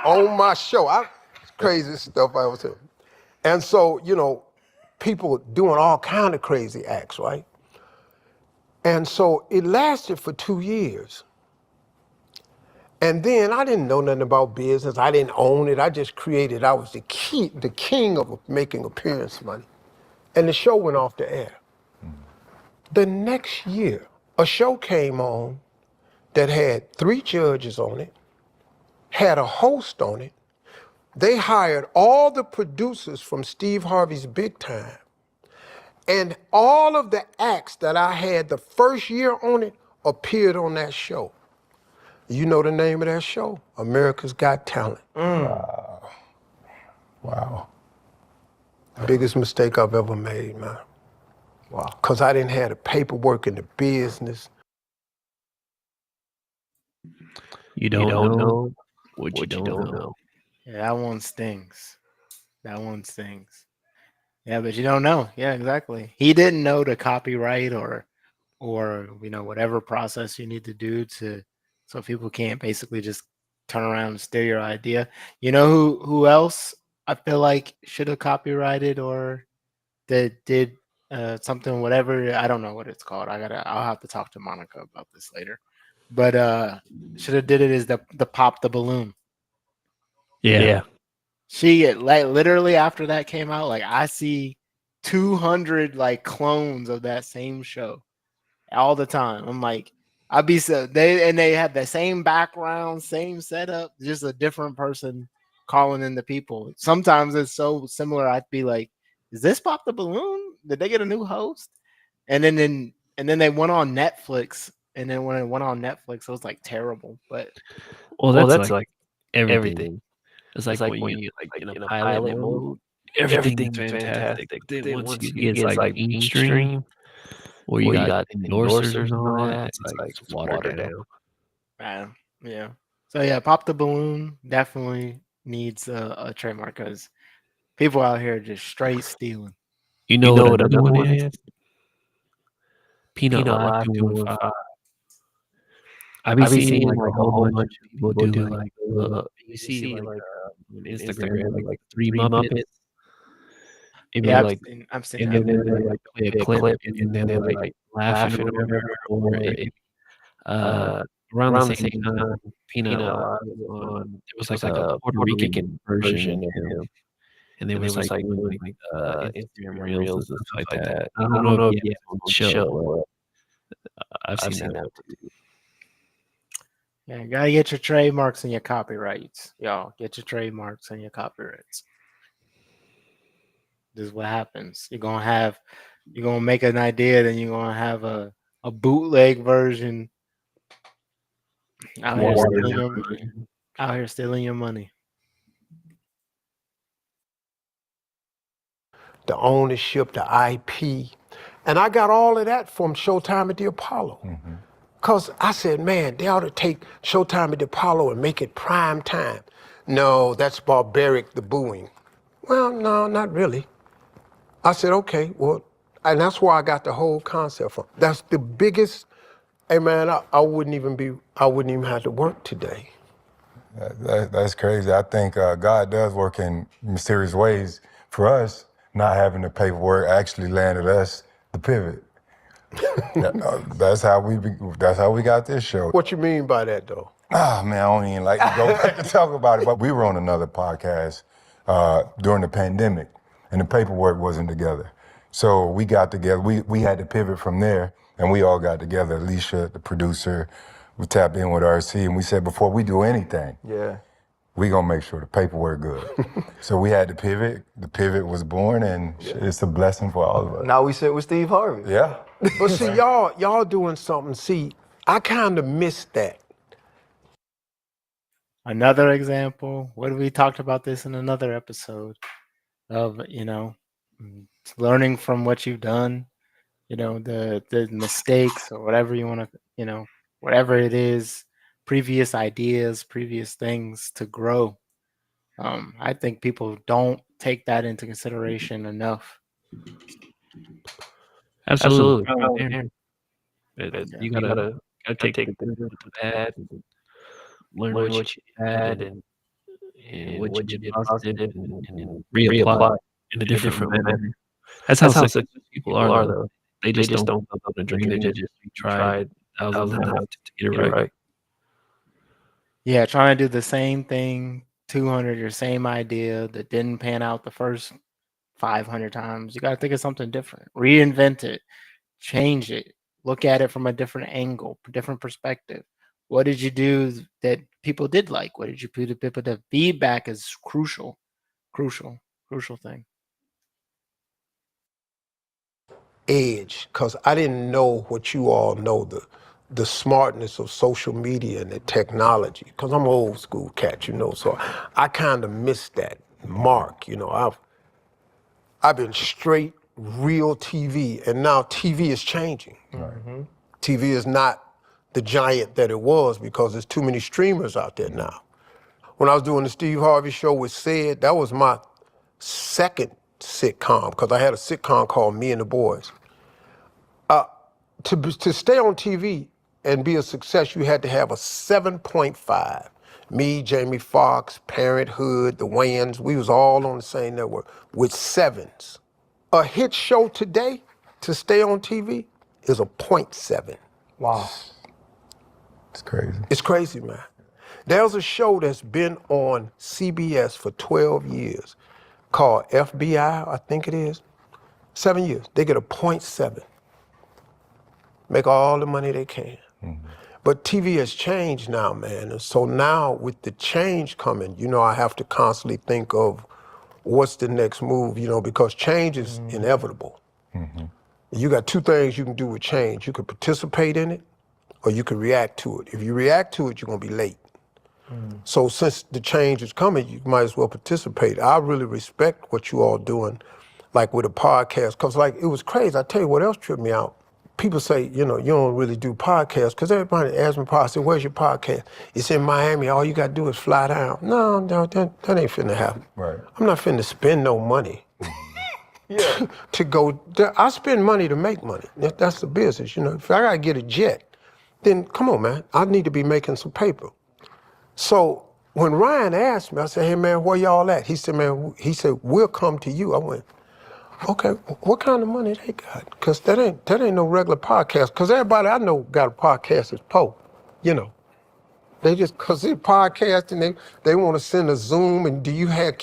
on my show. Crazy stuff I was saying. And so, you know, people doing all kind of crazy acts, right? And so it lasted for 2 years. And then I didn't know nothing about business. I didn't own it. I just created. I was the king of making appearance money. And the show went off the air. The next year, a show came on that had 3 judges on it, had a host on it. They hired all the producers from Steve Harvey's Big Time. And all of the acts that I had the first year on it appeared on that show. You know the name of that show? America's Got Talent. Wow. Biggest mistake I've ever made, man. Wow. Because I didn't have the paperwork and the business. You don't know what you don't know. Yeah, that one stings. That one stings. Yeah, but you don't know. Yeah, exactly. He didn't know the copyright or or whatever process you need to do so people can't basically just turn around and steal your idea. You know who else I feel like should have copyrighted or that did something, whatever, I don't know what it's called. I'll have to talk to Monica about this later. But should have did it is the Pop the Balloon. Yeah. She literally after that came out, like I see 200 like clones of that same show all the time. I'm like, they had the same background, same setup, just a different person calling in the people. Sometimes it's so similar. I'd be like, is this Pop the Balloon? Did they get a new host? And then they went on Netflix. And then when it went on Netflix, it was like terrible. But Well, that's like everything. It's like when you like in a pilot mode, everything's fantastic. Then once you get like mainstream, where you got endorsers and all that, it's like watered down. Yeah. So yeah, Pop the Balloon definitely needs a trademark because people out here just straight stealing. You know what another one is? Peanut Live 215. I be seeing like a whole bunch of people do like you see like on Instagram like 3 Muppets. Yeah, like I've seen and that. then they like play a clip and then they're like laughing or whatever. Or around the same time, Peanut Live was on. It was like a Puerto Rican version of him, and it was like doing like Instagram reels and stuff like that. I don't know if you have on the show. I've seen that too. Yeah, you gotta get your trademarks and your copyrights. Y'all, get your trademarks and your copyrights. This is what happens. You're gonna make an idea, then you're gonna have a bootleg version out here stealing your money. The ownership, the IP. And I got all of that from Showtime at the Apollo. Because I said, man, they ought to take Showtime at the Apollo and make it prime time. No, that's barbaric, the booing. Well, no, not really. I said, okay, well, and that's where I got the whole concept from. That's the biggest, hey man, I wouldn't even have to work today. That's crazy. I think God does work in mysterious ways. For us, not having the paperwork actually landed us the pivot. That's how we got this show. What you mean by that though? Ah, man, I don't even like to go back to talk about it. But we were on another podcast during the pandemic, and the paperwork wasn't together. So we got together. We had to pivot from there, and we all got together. Alicia, the producer, we tapped in with RC, and we said, before we do anything, we gonna make sure the paperwork good. So we had to pivot. The pivot was born, and it's a blessing for all of us. Now we sit with Steve Harvey. Yeah. But see, y'all doing something. See, I kind of missed that. Another example, we talked about this in another episode of, learning from what you've done, the mistakes or whatever you want to, whatever it is, previous ideas, previous things to grow. I think people don't take that into consideration enough. Absolutely. You gotta take the good with the bad, and learn what you had and what you did positive and reapply in a different manner. That's how successful people are, though. They just don't come up with a dream. They just tried thousands of times to get it right. Yeah, trying to do the same thing 200, your same idea that didn't pan out the first 500 times. You got to think of something different, reinvent it, change it, look at it from a different angle, different perspective. What did you do that people did like? What did you put to people? The feedback is crucial thing. Edge, because I didn't know what you all know, the smartness of social media and the technology, because I'm an old school cat, so I kind of missed that mark. I've been straight real TV, and now TV is changing. Right. TV is not the giant that it was because there's too many streamers out there now. When I was doing the Steve Harvey Show with Sid, that was my second sitcom, because I had a sitcom called Me and the Boys. to stay on TV and be a success, you had to have a 7.5. Me, Jamie Foxx, Parenthood, the Wayans, we was all on the same network with 7s. A hit show today to stay on TV is a 0.7. Wow. It's crazy. It's crazy, man. There's a show that's been on CBS for 12 years called FBI, I think it is. 7 years. They get a 0.7. Make all the money they can. But TV has changed now, man. And so now with the change coming, I have to constantly think of what's the next move, because change is inevitable. You got two things you can do with change. You can participate in it or you can react to it. If you react to it, you're gonna be late. So since the change is coming, you might as well participate. I really respect what you all doing, like with a podcast, because it was crazy. I tell you what else tripped me out. People say, you don't really do podcasts, because everybody asks me, I said, where's your podcast? It's in Miami, all you gotta do is fly down. No, that ain't finna happen. Right. I'm not finna spend no money to go. I spend money to make money. That's the business, If I gotta get a jet, then come on, man. I need to be making some paper. So when Ryan asked me, I said, hey, man, where y'all at? He said, we'll come to you. I went, okay, what kind of money they got? Because that ain't no regular podcast. Because everybody I know got a podcast is Pope, They just, because they're podcasting, they want to send a Zoom, and do you have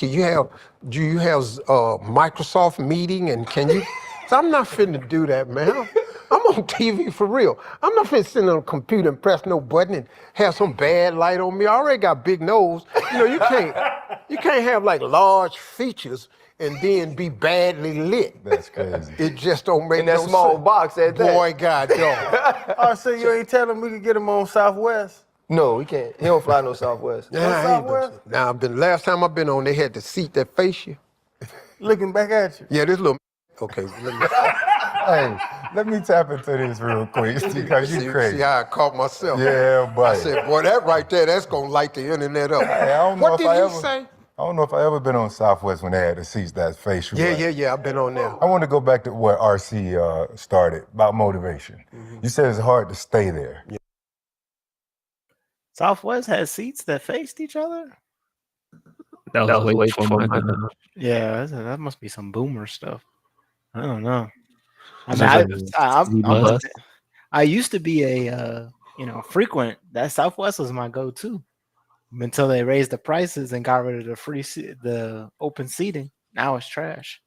Microsoft meeting, and can you? So I'm not finna do that, man. I'm on TV for real. I'm not finna sit on a computer and press no button and have some bad light on me. I already got big nose. You can't have large features and then be badly lit. That's crazy. It just don't make In that no small sense. box at that. Boy, God, dog. Oh, so you ain't telling we could get him on Southwest? No, he can't. He don't fly no Southwest. Now, last time I've been on, they had the seat that face you. Looking back at you. Yeah, this little. Okay, Hey, let me tap into this real quick because you crazy. See how I caught myself. Yeah, I buddy. said, boy, that right there, that's gonna light the internet up. Hey, I don't know What if did I he ever- say? I don't know if I ever been on Southwest when they had the seats that face you. Yeah, I've been on there. I want to go back to what RC started about motivation. You said it's hard to stay there. Southwest has seats that faced each other. That was way before my time. Yeah, that must be some boomer stuff. I don't know. Sounds like I used to be a frequent. That Southwest was my go-to until they raised the prices and got rid of the open seating. Now it's trash.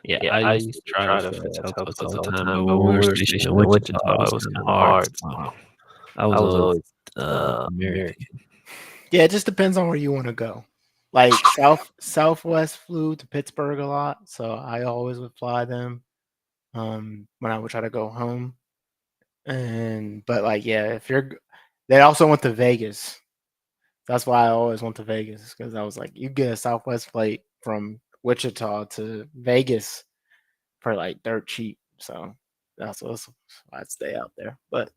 Yeah, I used to try to fit Southwest all the time, but when we were stationed in Wichita, it was kind of hard. So I was always American. Yeah, it just depends on where you want to go. Like Southwest flew to Pittsburgh a lot, so I always would fly them when I would try to go home. But they also went to Vegas. That's why I always went to Vegas, because I was like, you get a Southwest flight from Wichita to Vegas for dirt cheap. So that's why I'd stay out there. But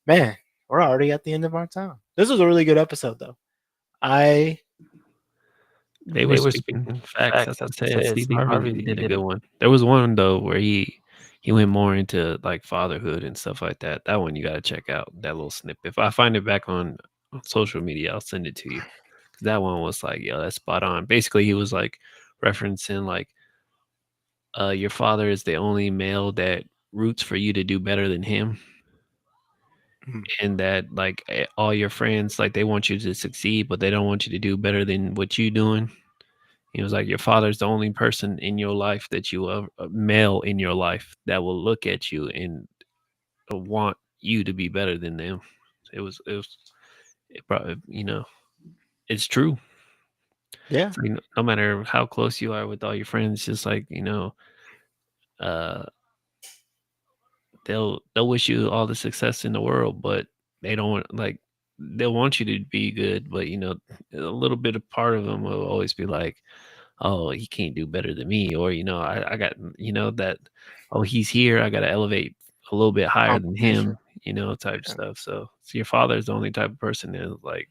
man, we're already at the end of our time. This was a really good episode, though. They were speaking facts. As I said, Steve Harvey did a good one. There was one though where he went more into fatherhood and stuff like that. That one you got to check out. That little snippet. If I find it back on social media, I'll send it to you. That one was that's spot on. Basically, he was referencing your father is the only male that roots for you to do better than him. And that all your friends, they want you to succeed, but they don't want you to do better than what you doing. He was your father's the only person in your life that a male in your life that will look at you and want you to be better than them. It probably, it's true. Yeah. No matter how close you are with all your friends, just they'll wish you all the success in the world, but they don't they'll want you to be good, but a little bit of part of them will always be oh, he can't do better than me, or I got that, oh, he's here, I got to elevate a little bit higher than him, type stuff. So your father's the only type of person that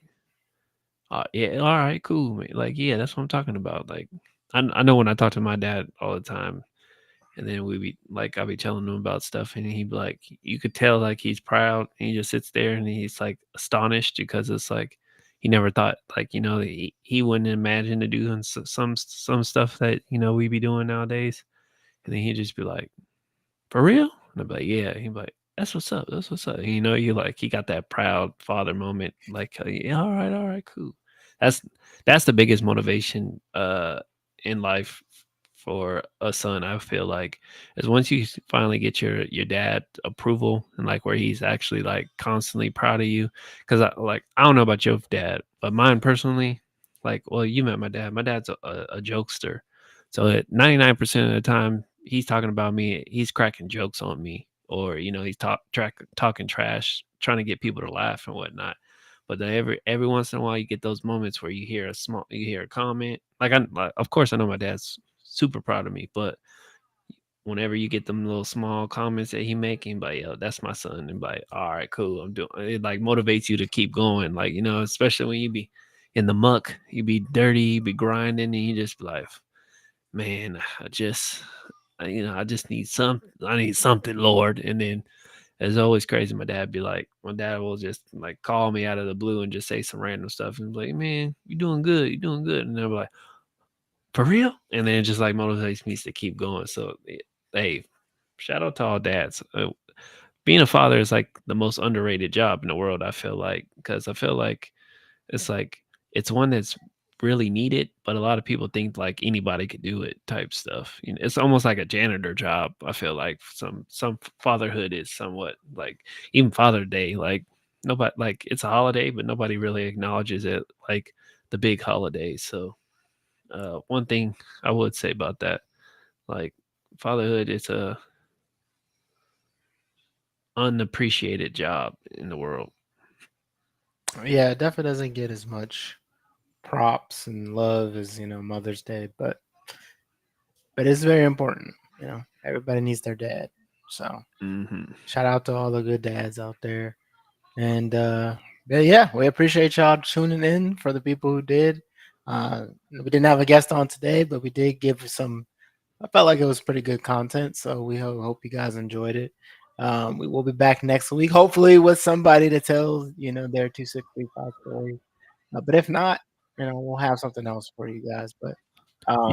yeah, all right, cool, man. Yeah, that's what I'm talking about. I know when I talk to my dad all the time, And then we be like, I'll be telling him about stuff, and he'd be like, you could tell like he's proud, and he just sits there and he's like astonished because it's like he never thought like he wouldn't imagine to do some stuff that we be doing nowadays. And then he'd just be like, for real? And I'd be like, yeah. He'd be like, that's what's up. That's what's up. You like he got that proud father moment. Like, yeah, all right, cool. That's the biggest motivation in life for a son. I feel like is once you finally get your dad approval and like where he's actually like constantly proud of you. Because I don't know about your dad, but mine personally, like, well, you met my dad. My dad's a jokester, so at 99% of the time he's talking about me, he's cracking jokes on me, or he's talking trash, trying to get people to laugh and whatnot. But then every once in a while, you get those moments where you hear a comment. Of course, I know my dad's super proud of me, but whenever you get them little small comments that he making, but yo, that's my son, and like, all right, cool, I'm doing it. Like motivates you to keep going, like especially when you be in the muck, you be dirty, you be grinding, and you just be like, man, I just need something, Lord. And then it's always crazy. My dad will just like call me out of the blue and just say some random stuff and be like, man, you're doing good. And I'm like, for real? And then it just like motivates me to keep going. So, hey, shout out to all dads. Being a father is like the most underrated job in the world, I feel like, because I feel like it's one that's really needed, but a lot of people think like anybody could do it type stuff. It's almost like a janitor job. I feel like some fatherhood is somewhat like even Father's Day, like nobody, like it's a holiday, but nobody really acknowledges it like the big holidays. So one thing I would say about that, like fatherhood, it's a unappreciated job in the world. Yeah, it definitely doesn't get as much props and love as Mother's Day, but it's very important. Everybody needs their dad. So shout out to all the good dads out there. And yeah, we appreciate y'all tuning in. For the people who did, we didn't have a guest on today, but we did give some. I felt like it was pretty good content, so we hope you guys enjoyed it. We will be back next week, hopefully with somebody to tell their 2635 story. But if not, we'll have something else for you guys. But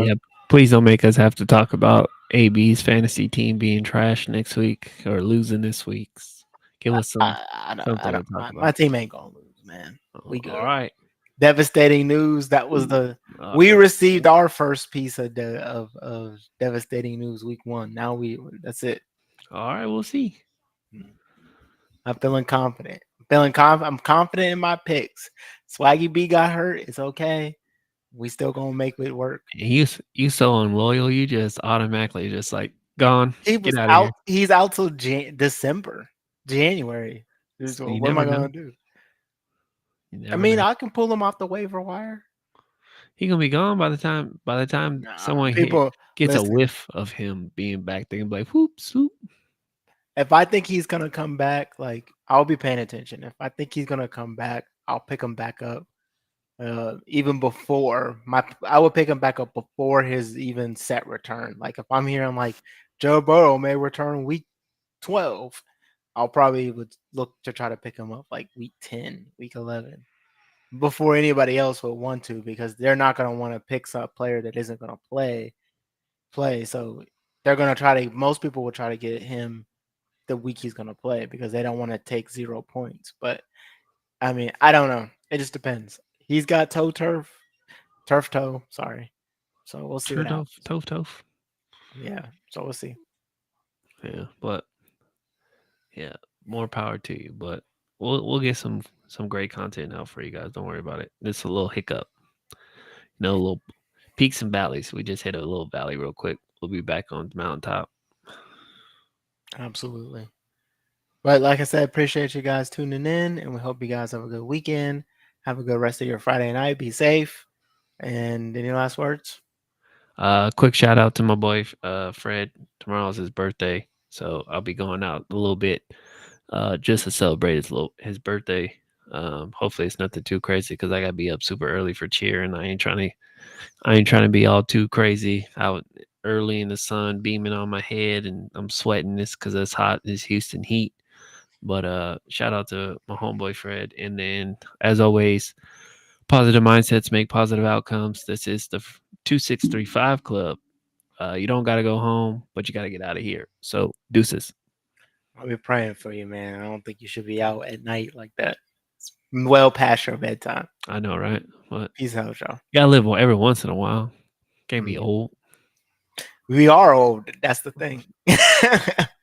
yeah, please don't make us have to talk about AB's fantasy team being trash next week or losing this week. Give us some. My team ain't gonna lose, man. We good. All right. Devastating news. That was we received our first piece of devastating news week 1. Now that's it. All right, we'll see. I'm feeling confident. I'm confident in my picks. Swaggy B got hurt. It's okay. We still gonna make it work. You so unloyal. You just automatically just like gone. He was out. He's out till December, January. What am I gonna do? I mean, I can pull him off the waiver wire. He gonna be gone by the time someone gets a whiff of him being back. They can be like, whoop, swoop. If I think he's gonna come back, like I'll be paying attention. If I think he's gonna come back, I'll pick him back up. Even before I would pick him back up before his even set return. Like if I'm hearing like Joe Burrow may return week 12, I'll probably would look to try to pick him up like week 10, week 11, before anybody else would want to, because they're not going to want to pick some player that isn't going to play. So they're going to most people will try to get him the week he's going to play because they don't want to take 0 points. But I mean, I don't know. It just depends. He's got turf toe. Sorry. So we'll see. Toe. Yeah. So we'll see. Yeah, but yeah, more power to you. But we'll get some great content out for you guys. Don't worry about it. It's a little hiccup. Little peaks and valleys. We just hit a little valley real quick. We'll be back on the mountaintop. Absolutely. But like I said, appreciate you guys tuning in, and we hope you guys have a good weekend. Have a good rest of your Friday night. Be safe. And any last words? Quick shout out to my boy Fred. Tomorrow's his birthday, so I'll be going out a little bit just to celebrate his birthday. Hopefully it's nothing too crazy because I gotta be up super early for cheer, and I ain't trying to be all too crazy. early in the sun beaming on my head, and I'm sweating this because it's hot. This Houston heat. But shout out to my homeboy Fred. And then, as always, positive mindsets make positive outcomes. This is the 2635 Club. You don't got to go home, but you got to get out of here. So, deuces. I'll be praying for you, man. I don't think you should be out at night like that. It's well past your bedtime. I know, right? But Peace out, y'all. you got to live every once in a while. Can't be Mhm. old. We are old. That's the thing.